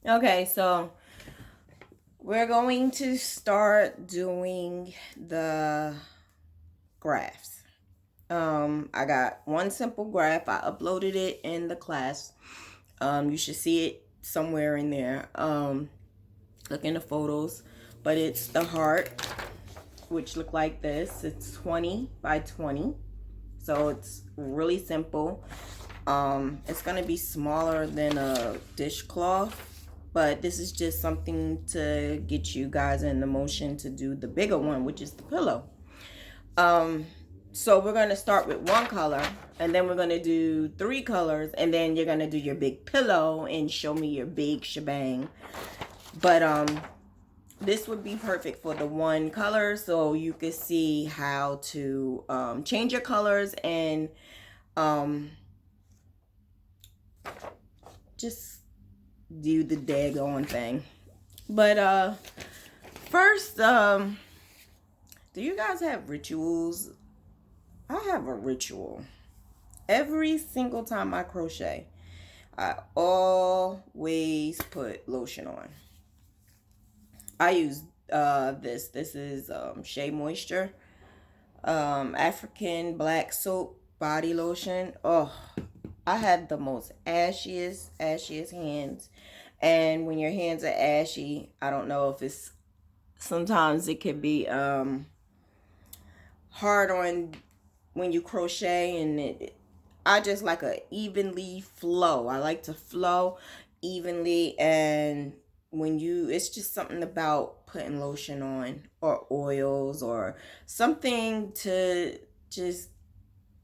Okay, so we're going to start doing the graphs. I got one simple graph. I uploaded it in the class. You should see it somewhere in there. Look in the photos, but it's the heart, which look like this. It's 20 by 20, so it's really simple. It's gonna be smaller than a dishcloth, but this is just something to get you guys in the motion to do the bigger one, which is the pillow. So we're gonna start with one color, and then we're gonna do three colors, and then you're gonna do your big pillow and show me your big shebang. But this would be perfect for the one color, so you could see how to change your colors and just do the daggone thing. But first, do you guys have rituals? I have a ritual. Every single time I crochet, I always put lotion on. I use this. This is Shea Moisture African black soap body lotion. Oh, I have the most ashiest hands. And when your hands are ashy, I don't know if it's, sometimes it can be hard on when you crochet, and I just like a evenly flow. I like to flow evenly, and when you, it's just something about putting lotion on or oils or something to just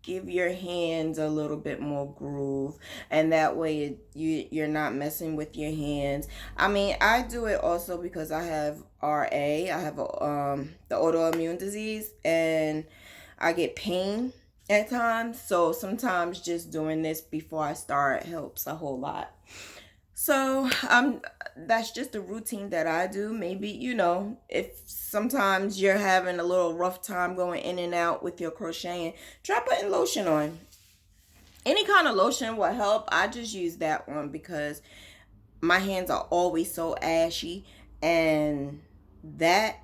give your hands a little bit more groove, and that way you're not messing with your hands. I mean, I do it also because I have I have the autoimmune disease, and I get pain at times, so sometimes just doing this before I start helps a whole lot. So that's just a routine that I do. Maybe, if sometimes you're having a little rough time going in and out with your crocheting, try putting lotion on. Any kind of lotion will help. I just use that one because my hands are always so ashy, and that,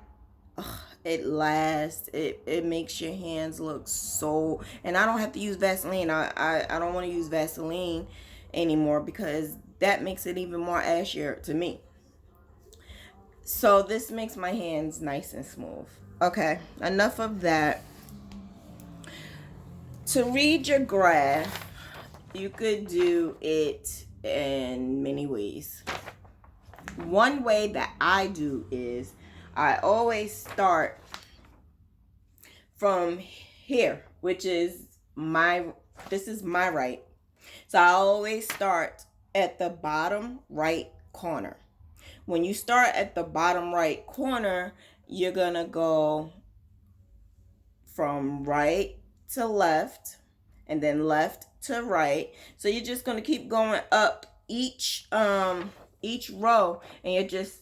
it lasts. It makes your hands look so, and I don't have to use Vaseline. I don't want to use Vaseline anymore because that makes it even more ashier to me. So this makes my hands nice and smooth. Okay, enough of that. To read your graph, you could do it in many ways. One way that I do is I always start from here, which is this is my right. So I always start at the bottom right corner. When you start at the bottom right corner, you're gonna go from right to left, and then left to right. So you're just gonna keep going up each row, and you're just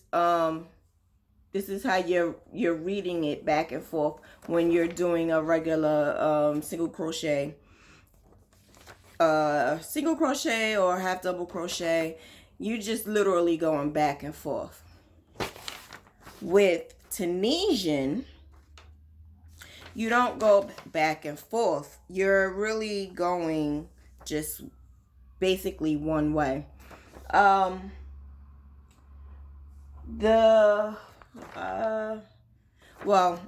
this is how you're reading it back and forth when you're doing a regular single crochet or half double crochet. You just literally going back and forth. With Tunisian, you don't go back and forth. You're really going just basically one way. Well,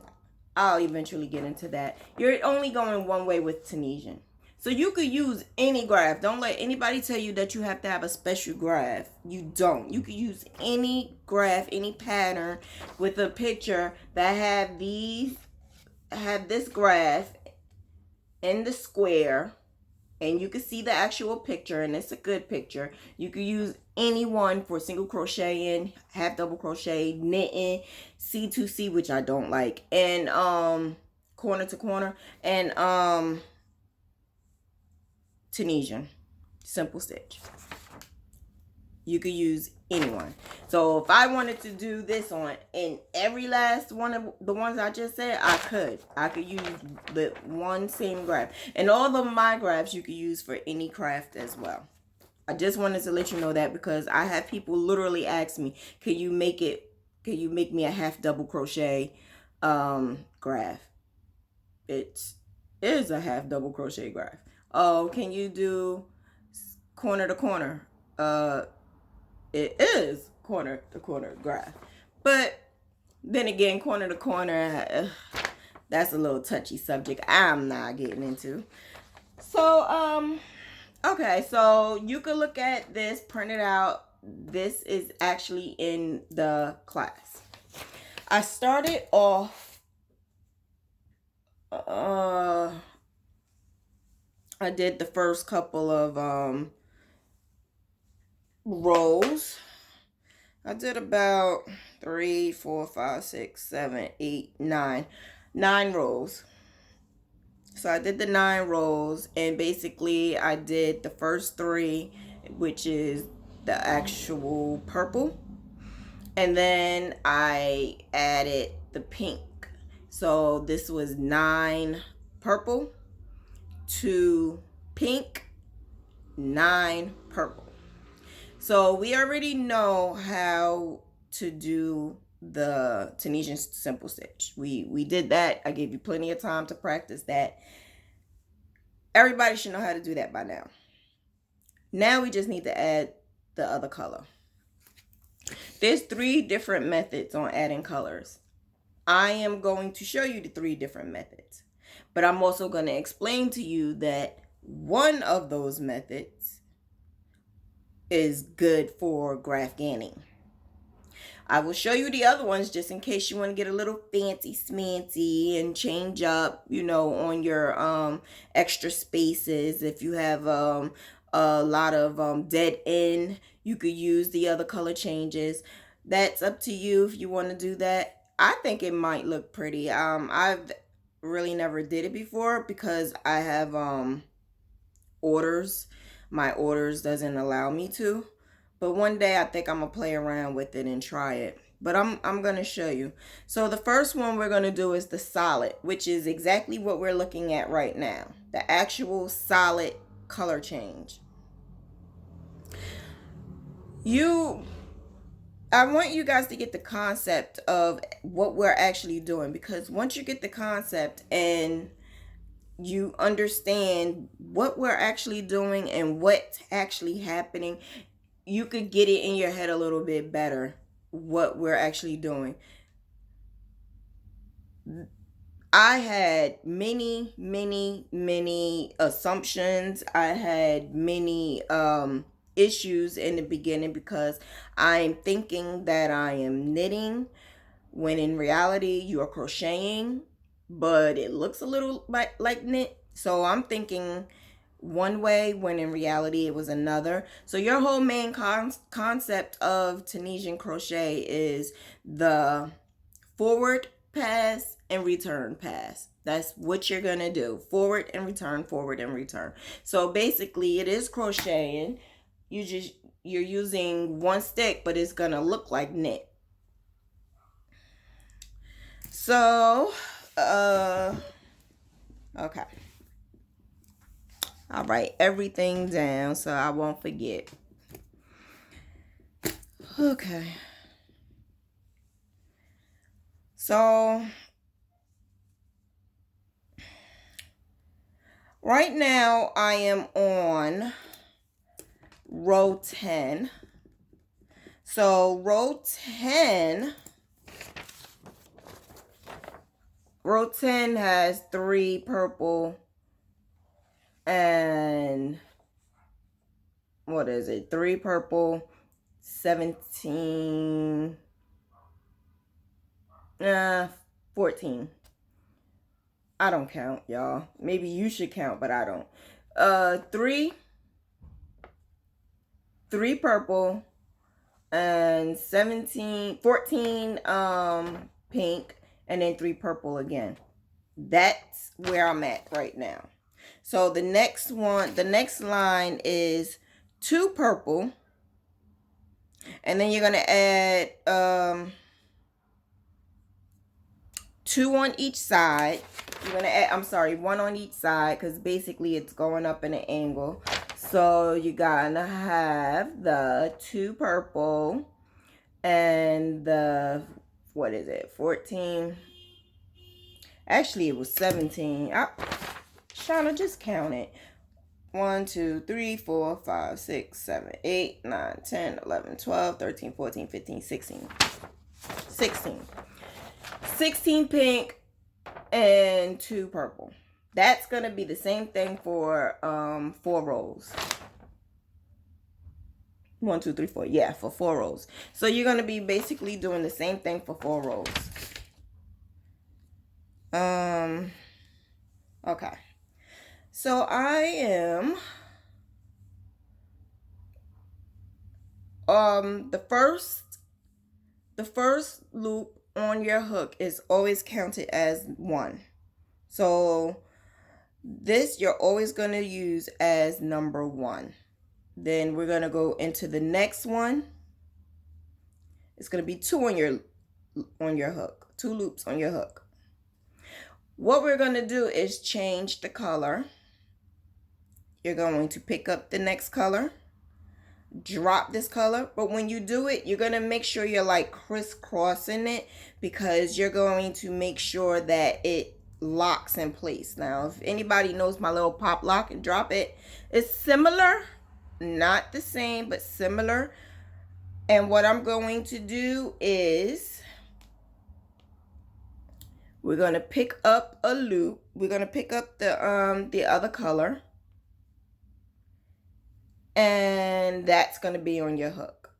I'll eventually get into that. You're only going one way with Tunisian. So you could use any graph. Don't let anybody tell you that you have to have a special graph. You don't. You could use any graph, any pattern with a picture that have this graph in the square, and you can see the actual picture, and it's a good picture. You could use any one for single crocheting, half double crochet, knitting, C2C, which I don't like, and corner to corner, and Tunisian simple stitch. You could use anyone. So if I wanted to do this on in every last one of the ones I just said, I could use the one same graph, and all of my graphs you could use for any craft as well. I just wanted to let you know that because I have people literally ask me, can you make me a half double crochet graph? It is a half double crochet graph. Oh, can you do corner to corner? It is corner to corner graph. But then again, corner to corner, that's a little touchy subject I'm not getting into. So, okay, so you can look at this, print it out. This is actually in the class. I started off, I did the first couple of rows. I did about 3, 4, 5, 6, 7, 8, 9 rows. So I did the 9 rows, and basically I did the first 3, which is the actual purple, and then I added the pink. So this was 9 purple, 2 pink, 9 purple. So we already know how to do the Tunisian simple stitch. We did that. I gave you plenty of time to practice that. Everybody should know how to do that by now. Now we just need to add the other color. There's 3 different methods on adding colors. I am going to show you the 3 different methods, but I'm also going to explain to you that one of those methods is good for graph ganning. I will show you the other ones just in case you want to get a little fancy smancy and change up, on your extra spaces. If you have a lot of dead end, you could use the other color changes. That's up to you if you want to do that. I think it might look pretty. I've really never did it before because I have orders. My orders doesn't allow me to. But one day I think I'm going to play around with it and try it. But I'm going to show you. So the first one we're going to do is the solid, which is exactly what we're looking at right now. The actual solid color change. I want you guys to get the concept of what we're actually doing, because once you get the concept and you understand what we're actually doing and what's actually happening, you could get it in your head a little bit better what we're actually doing. I had many assumptions. I had many issues in the beginning because I'm thinking that I am knitting when in reality you are crocheting, but it looks a little like knit. So I'm thinking one way when in reality it was another. So your whole main concept of Tunisian crochet is the forward pass and return pass. That's what you're gonna do. Forward and return, forward and return. So basically it is crocheting. You're using one stick, but it's gonna look like knit. So okay, I'll write everything down so I won't forget. Okay, so right now I am on row 10. So row 10 has 3 purple and 3 purple, 17, 14. I don't count, y'all. Maybe you should count, but I don't. 3 purple and 14 pink, and then 3 purple again. That's where I'm at right now. So the next line is 2 purple, and then you're gonna add 2 on each side. You're gonna add, 1 on each side, because basically it's going up in an angle. So you're gonna have the 2 purple and the, what is it, 14? Actually, it was 17. Shauna, just count it. 1, 2, 3, 4, 5, 6, 7, 8, 9, 10, 11, 12, 13, 14, 15, 16. 16. 16 pink and 2 purple. That's going to be the same thing for 4 rows. 1, 2, 3, 4. Yeah, for 4 rows. So you're going to be basically doing the same thing for 4 rows. Okay. So I am the first loop on your hook is always counted as 1. So this you're always going to use as number 1. Then we're going to go into the next one. It's going to be 2 on your hook. 2 loops on your hook. What we're going to do is change the color. You're going to pick up the next color, drop this color, but when you do it, you're going to make sure you're like crisscrossing it, because you're going to make sure that it locks in place. Now, if anybody knows my little pop lock and drop it, it's similar, not the same, but similar. And what I'm going to do is we're going to pick up a loop. We're going to pick up the other color, and that's going to be on your hook.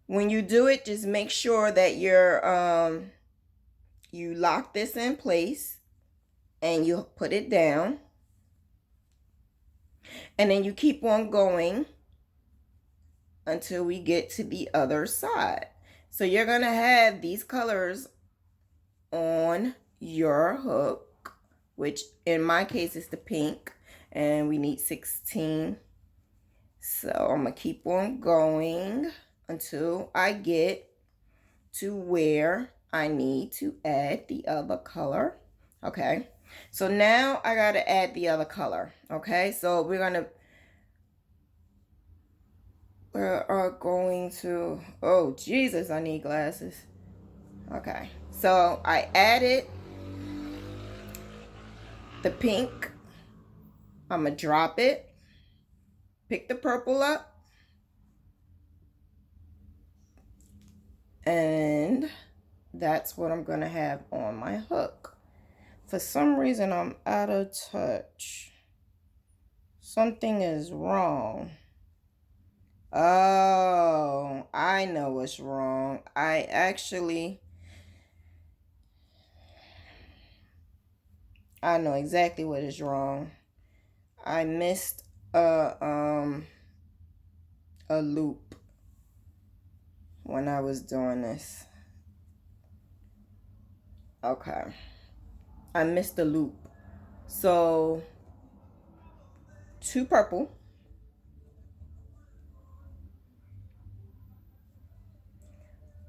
When you do it, just make sure that you're you lock this in place and you put it down, and then you keep on going until we get to the other side. So you're going to have these colors on your hook, which in my case is the pink, and we need 16. So I'm going to keep on going until I get to where I need to add the other color. Okay, so now I got to add the other color. Okay, so we're going to, oh Jesus, I need glasses. Okay, so I added the pink. I'm gonna drop it, pick the purple up, and that's what I'm gonna have on my hook. For some reason, I'm out of touch. Something is wrong. Oh, I know what's wrong. I know exactly what is wrong. I missed a loop when I was doing this. Okay. I missed the loop. So 2 purple,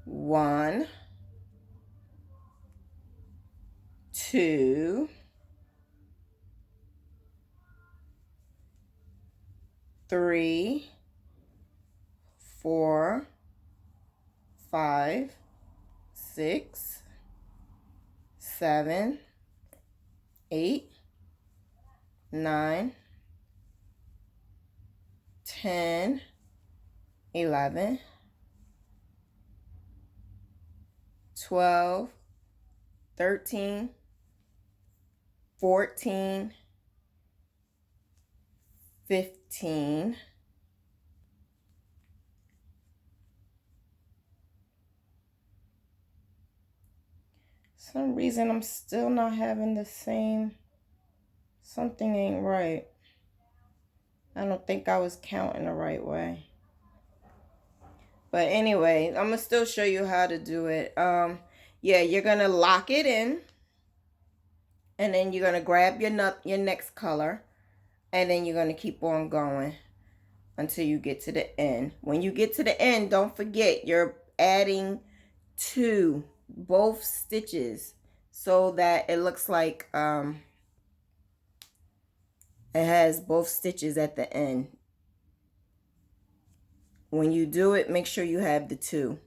1, 2, 3, 4, 5, 6, 7, 8, 9, 10, 11, 12, 13, 14, 15, 16. Some reason I'm still not having the same. Something ain't right. I don't think I was counting the right way. But anyway, I'm gonna still show you how to do it. Yeah, you're gonna lock it in, and then you're gonna grab your next color, and then you're gonna keep on going until you get to the end. When you get to the end, don't forget you're adding to both stitches so that it looks like It has both stitches at the end. When you do it, make sure you have the two.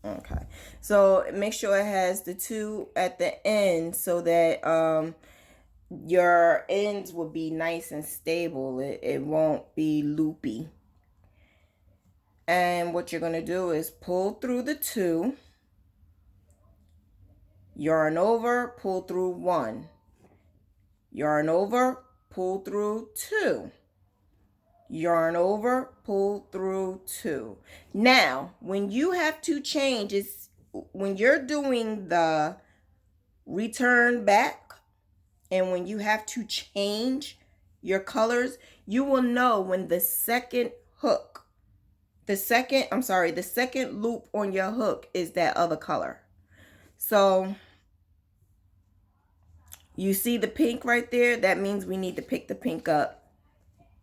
Okay, so make sure it has the two at the end so that your ends will be nice and stable. It won't be loopy. And what you're going to do is pull through the two, yarn over, pull through one, yarn over, pull through two, yarn over, pull through two. Now, when you have to change, it's when you're doing the return back and when you have to change your colors, you will know when the second hook, the second loop on your hook is that other color. So you see the pink right there? That means we need to pick the pink up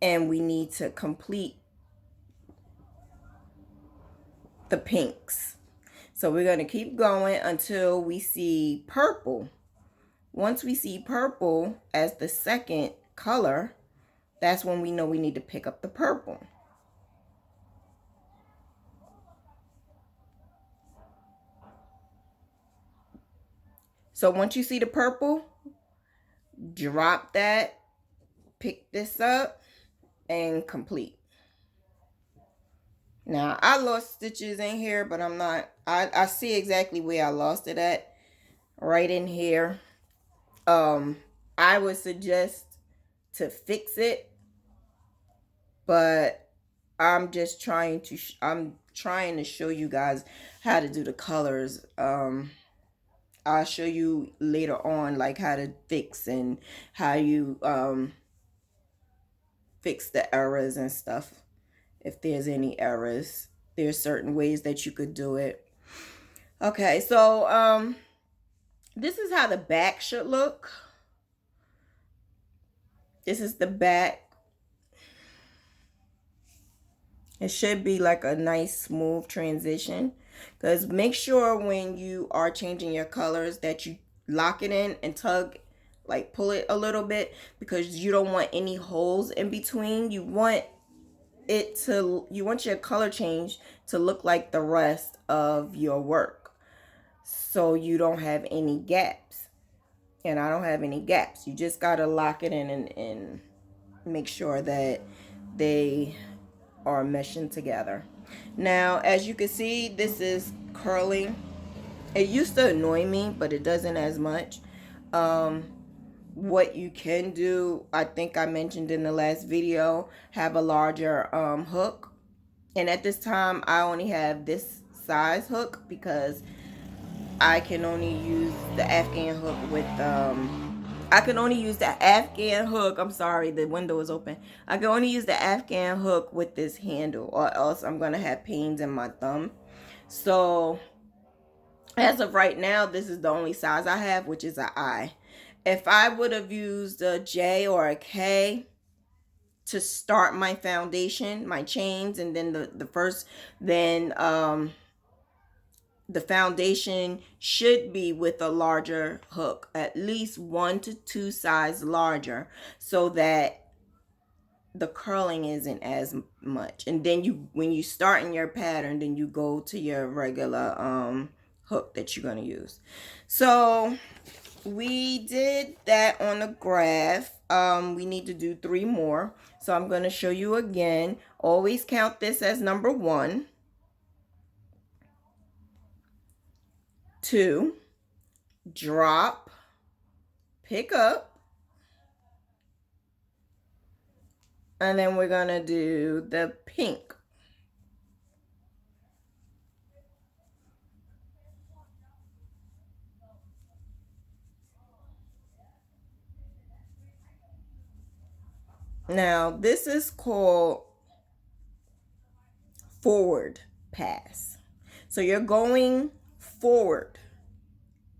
and we need to complete the pinks. So we're going to keep going until we see purple. Once we see purple as the second color, that's when we know we need to pick up the purple. So once you see the purple, drop that, pick this up, and complete. Now, I lost stitches in here, but I'm not, I see exactly where I lost it at, right in here. I would suggest to fix it, but I'm just trying to, I'm trying to show you guys how to do the colors. I'll show you later on, like how to fix and how you, fix the errors and stuff. If there's any errors, there's certain ways that you could do it. Okay, so this is how the back should look. This is the back. It should be like a nice smooth transition, because make sure when you are changing your colors that you lock it in and tug, like pull it a little bit, because you don't want any holes in between. You want your color change to look like the rest of your work, so you don't have any gaps. And I don't have any gaps. You just gotta lock it in and make sure that they are meshing together. Now, as you can see, this is curling. It used to annoy me, but it doesn't as much. What you can do, I think I mentioned in the last video, have a larger hook. And at this time, I only have this size hook because I can only use the Afghan hook with I can only use the Afghan hook. I'm sorry, the window is open. I can only use the Afghan hook with this handle, or else I'm gonna have pains in my thumb. So as of right now, this is the only size I have, which is an I. If I would have used a J or a K to start my foundation, my chains, and then the foundation should be with a larger hook, at least 1 to 2 size larger, so that the curling isn't as much. And then when you start in your pattern, then you go to your regular hook that you're going to use. So we did that on the graph. We need to do 3 more. So I'm going to show you again. Always count this as number 1, 2, drop, pick up, and then we're gonna do the pink. Now this is called forward pass. So you're going forward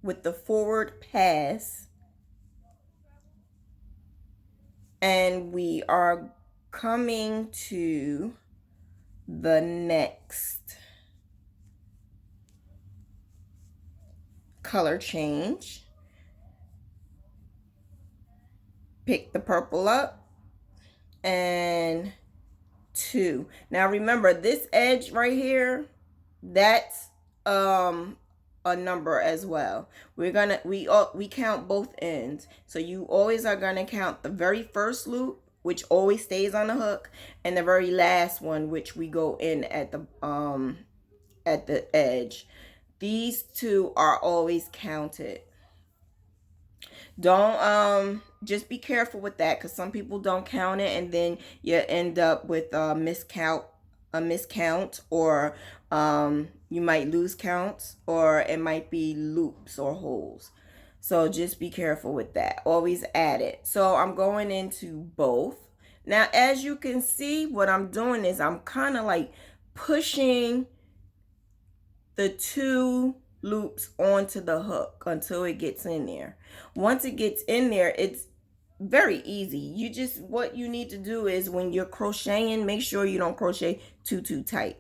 with the forward pass, and we are coming to the next color change. Pick the purple up and 2. Now remember, this edge right here, that's a number as well. We count both ends. So you always are gonna count the very first loop, which always stays on the hook, and the very last one, which we go in at the edge. These two are always counted. Don't just be careful with that, because some people don't count it and then you end up with a miscount, or you might lose counts, or it might be loops or holes. So just be careful with that. Always add it. So I'm going into both. Now, as you can see, what I'm doing is I'm kind of like pushing the 2 loops onto the hook until it gets in there. Once it gets in there, it's very easy. What you need to do is, when you're crocheting, make sure you don't crochet too tight,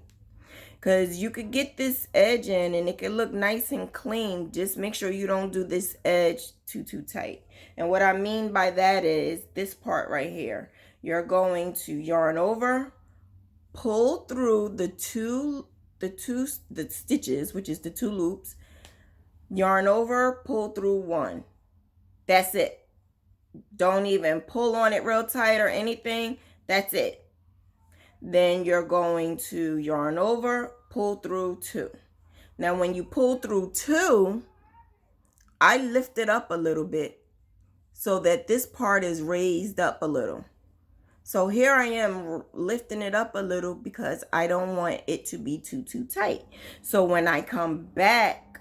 because you could get this edge in and it could look nice and clean. Just make sure you don't do this edge too tight. And what I mean by that is this part right here. You're going to yarn over, pull through the stitches, which is the 2 loops, yarn over, pull through 1. That's it. Don't even pull on it real tight or anything. That's it. Then you're going to yarn over, pull through 2. Now when you pull through 2, I lift it up a little bit so that this part is raised up a little. So here I am lifting it up a little because I don't want it to be too tight. So when I come back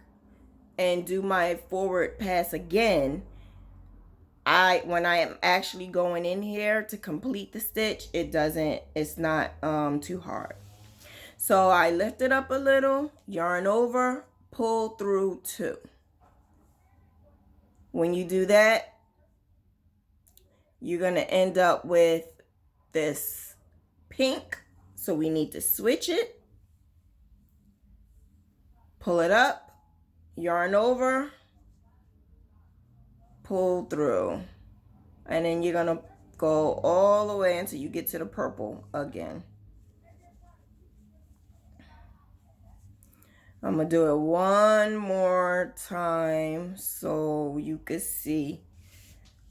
and do my forward pass again, when I am actually going in here to complete the stitch, it's not too hard. So I lift it up a little, yarn over, pull through 2. When you do that, you're going to end up with this pink. So we need to switch it, pull it up, yarn over, pull through, and then you're gonna go all the way until you get to the purple again. I'm gonna do it one more time so you can see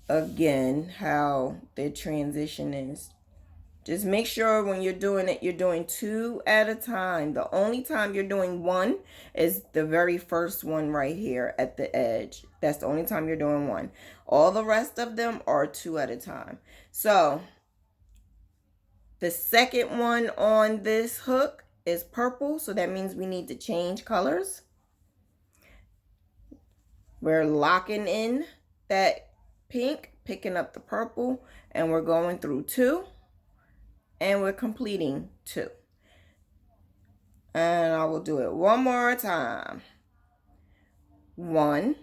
again how the transition is. Just make sure when you're doing it, you're doing 2 at a time. The only time you're doing 1 is the very first one right here at the edge. That's the only time you're doing 1. All the rest of them are 2 at a time. So the second one on this hook is purple. So that means we need to change colors. We're locking in that pink, picking up the purple, and we're going through 2. And we're completing 2. And I will do it one more time. 1,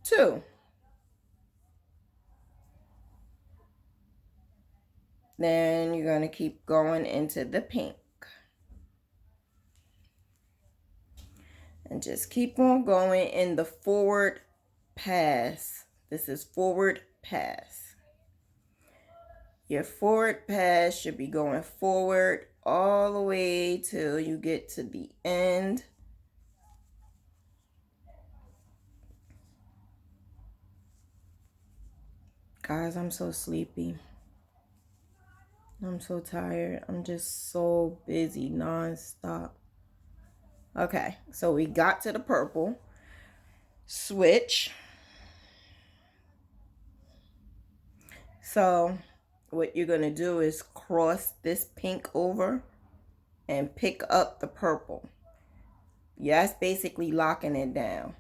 2. Then you're going to keep going into the pink. And just keep on going in the forward pass. This is forward pass. Your forward pass should be going forward all the way till you get to the end. Guys, I'm so sleepy. I'm so tired. I'm just so busy nonstop. Okay, so we got to the purple. Switch. So what you're going to do is cross this pink over and pick up the purple. Yeah, that's basically locking it down.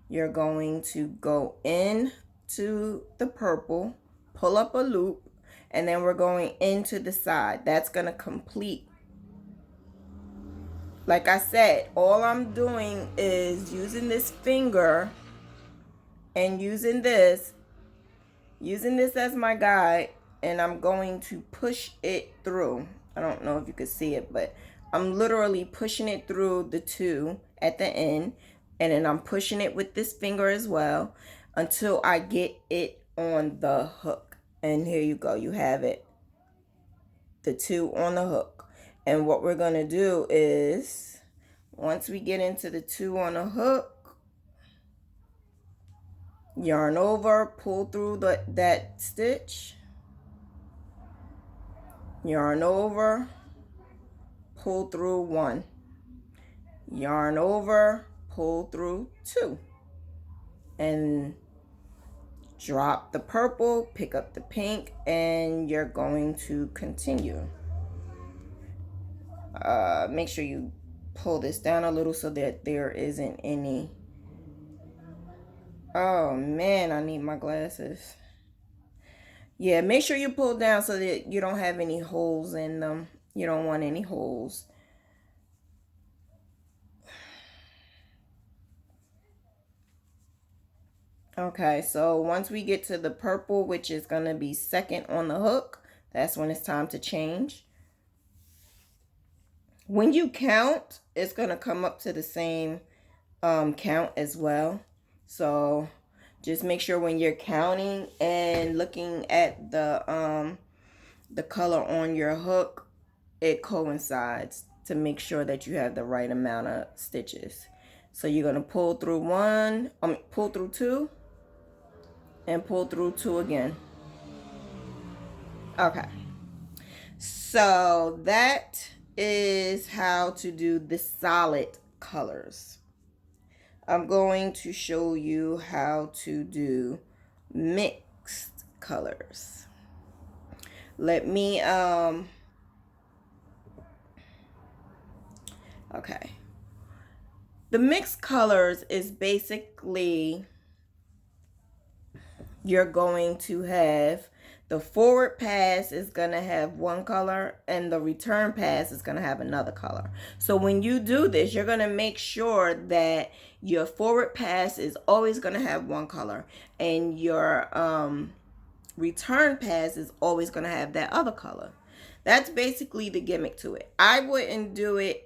You're going to go in to the purple, pull up a loop, and then we're going into the side. That's going to complete. Like I said, all I'm doing is using this finger and using this as my guide, and I'm going to push it through. I don't know if you can see it, but I'm literally pushing it through the 2 at the end, and then I'm pushing it with this finger as well until I get it on the hook. And here you go, you have it, the 2 on the hook. And what we're going to do is, once we get into the 2 on the hook, yarn over, pull through that stitch, yarn over, pull through 1, yarn over, pull through 2, and drop the purple, pick up the pink, and you're going to continue. Make sure you pull this down a little so that there isn't any. Oh man, I need my glasses. Yeah, make sure you pull down so that you don't have any holes in them. You don't want any holes. Okay, so once we get to the purple, which is going to be second on the hook, that's when it's time to change. When you count, it's going to come up to the same count as well. So just make sure when you're counting and looking at the color on your hook, it coincides to make sure that you have the right amount of stitches. So you're going to pull through 1, pull through 2, and pull through 2 again. Okay. So that is how to do the solid colors. I'm going to show you how to do mixed colors. Let me okay. The mixed colors is basically, you're going to have the forward pass is going to have one color and the return pass is going to have another color. So when you do this, you're going to make sure that your forward pass is always going to have one color and your return pass is always going to have that other color. That's basically the gimmick to it. I wouldn't do it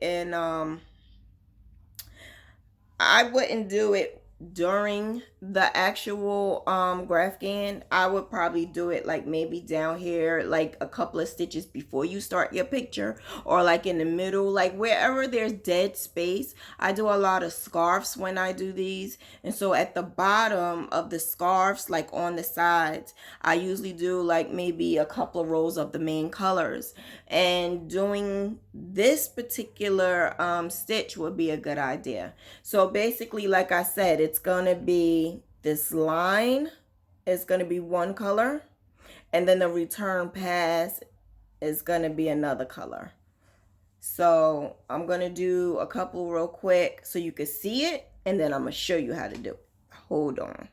during the actual Grafghan. I would probably do it like maybe down here, like a couple of stitches before you start your picture, or like in the middle, like wherever there's dead space. I do a lot of scarves when I do these, and so at the bottom of the scarves, like on the sides, I usually do like maybe a couple of rows of the main colors, and doing this particular stitch would be a good idea. So basically, like I said, it's going to be this line is going to be one color, and then the return pass is going to be another color. So I'm going to do a couple real quick so you can see it, and then I'm going to show you how to do it. Hold on.